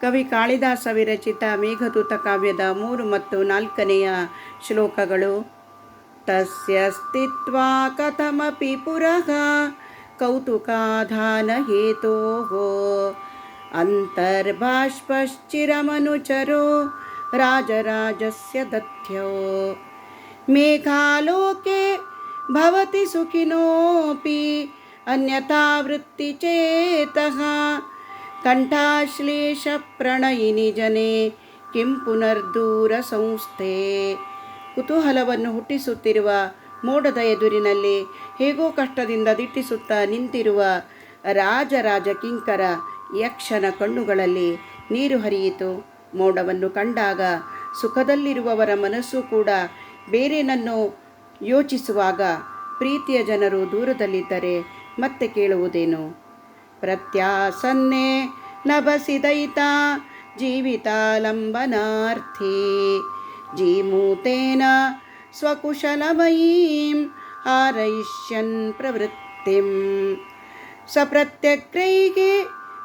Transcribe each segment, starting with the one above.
ಕವಿ ಕಾಳಿದಾಸ ವಿರಚಿತ ಮೇಘದೂತ ಕಾವ್ಯದ 3 ಮತ್ತು 4ನೆಯ ಶ್ಲೋಕಗಳು. ತಸ್ಯ ಸ್ಥಿತ್ವಾ ಕಥಮಪಿ ಪುರಃ ಕೌತುಕಾಧಾನ ಹೇತೋಃ ಅಂತರ್ಬಾಷ್ಪಶ್ಚಿರಮನುಚರೋ ರಾಜರಾಜಸ್ಯ ದಧ್ಯೋ ಮೇಘಾಲೋಕೆ ಭವತಿ ಸುಖಿನೋಪಿ ಅನ್ಯಥಾ ವೃತ್ತಿಚೇತಃ ಕಂಠಾಶ್ಲೇಷ ಪ್ರಣಯಿನಿ ಜನೆ ಕಿಂ ಪುನರ್ದೂರ ಸಂಸ್ಥೆ. ಕುತೂಹಲವನ್ನು ಹುಟ್ಟಿಸುತ್ತಿರುವ ಮೋಡದ ಎದುರಿನಲ್ಲಿ ಹೇಗೋ ಕಷ್ಟದಿಂದ ದಿಟ್ಟಿಸುತ್ತಾ ನಿಂತಿರುವ ರಾಜರಾಜ ಕಿಂಕರ ಯಕ್ಷನ ಕಣ್ಣುಗಳಲ್ಲಿ ನೀರು ಹರಿಯಿತು. ಮೋಡವನ್ನು ಕಂಡಾಗ ಸುಖದಲ್ಲಿರುವವರ ಮನಸ್ಸು ಕೂಡ ಬೇರೇನನ್ನು ಯೋಚಿಸುವಾಗ ಪ್ರೀತಿಯ ಜನರು ದೂರದಲ್ಲಿದ್ದರೆ ಮತ್ತೆ ಕೇಳುವುದೇನು? ಪ್ರತ್ಯಾಸನ್ನೇ ನಭಸಿದೈತ ಜೀವಿತಾಲಂಬನಾರ್ಥಿ ಜೀಮೂತೇನ ಸ್ವಕುಶಲಮಯೀಂ ಹಾರಯಿಷ್ಯನ್ ಪ್ರವೃತ್ತಿಂ ಸಪ್ರತ್ಯಗ್ರೈಃ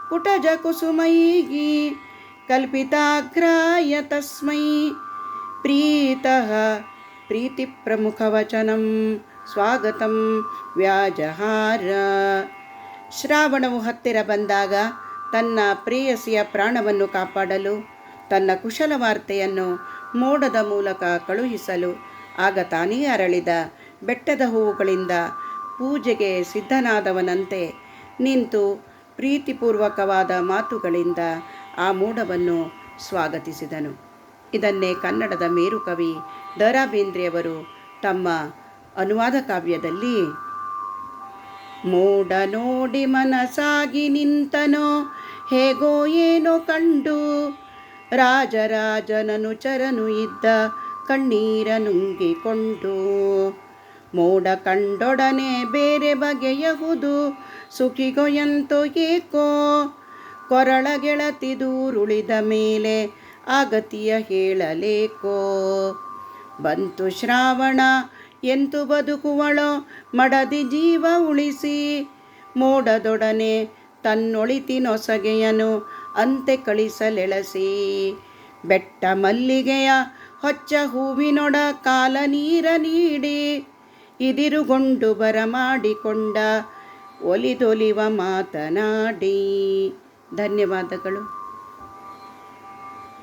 ಕುಟಜಕುಸುಮೈಃ ಕಲ್ಪಿತಾಗ್ರಾಯ ತಸ್ಮೈ ಪ್ರೀತಃ ಪ್ರೀತಿಪ್ರಮುಖವಚನಂ ಸ್ವಾಗತಂ ವ್ಯಾಜಹಾರ. ಶ್ರಾವಣವು ಹತ್ತಿರ ಬಂದಾಗ ತನ್ನ ಪ್ರೇಯಸಿಯ ಪ್ರಾಣವನ್ನು ಕಾಪಾಡಲು ತನ್ನ ಕುಶಲ ವಾರ್ತೆಯನ್ನು ಮೋಡದ ಮೂಲಕ ಕಳುಹಿಸಲು ಆಗ ತಾನೇ ಅರಳಿದ ಬೆಟ್ಟದ ಹೂವುಗಳಿಂದ ಪೂಜೆಗೆ ಸಿದ್ಧನಾದವನಂತೆ ನಿಂತು ಪ್ರೀತಿಪೂರ್ವಕವಾದ ಮಾತುಗಳಿಂದ ಆ ಮೋಡವನ್ನು ಸ್ವಾಗತಿಸಿದನು. ಇದನ್ನೇ ಕನ್ನಡದ ಮೇರುಕವಿ ದ ರಾ ಬೇಂದ್ರೆಯವರು ತಮ್ಮ ಅನುವಾದ ಕಾವ್ಯದಲ್ಲಿ ಮೋಡ ನೋಡಿ ಮನಸಾಗಿ ನಿಂತನೋ ಹೇಗೋ ಏನೋ ಕಂಡು ರಾಜರಾಜನನು ಚರನು ಇದ್ದ ಕಣ್ಣೀರ ನುಂಗಿಕೊಂಡು ಮೋಡ ಕಂಡೊಡನೆ ಬೇರೆ ಬಗೆಯಹುದು ಸುಖಿಗೋ ಎಂತೋ ಏಕೋ ಕೊರಳ ಗೆಳತಿ ದೂರುಳಿದ ಮೇಲೆ ಆಗತಿಯ ಹೇಳಲೇಕೋ ಬಂತು ಶ್ರಾವಣ ಎಂತು ಬದುಕುವಳೋ ಮಡದಿ ಜೀವ ಉಳಿಸಿ ಮೋಡದೊಡನೆ ತನ್ನೊಳಿತಿನೊಸಗೆಯನು ಅಂತೆ ಕಳಿಸಲೆಳಸಿ ಬೆಟ್ಟ ಮಲ್ಲಿಗೆಯ ಹೊಚ್ಚ ಹೂವಿನೊಡ ಕಾಲ ನೀರ ನೀಡಿ ಇದಿರುಗೊಂಡು ಬರಮಾಡಿಕೊಂಡ ಒಲಿದೊಲಿವ ಮಾತನಾಡಿ. ಧನ್ಯವಾದಗಳು.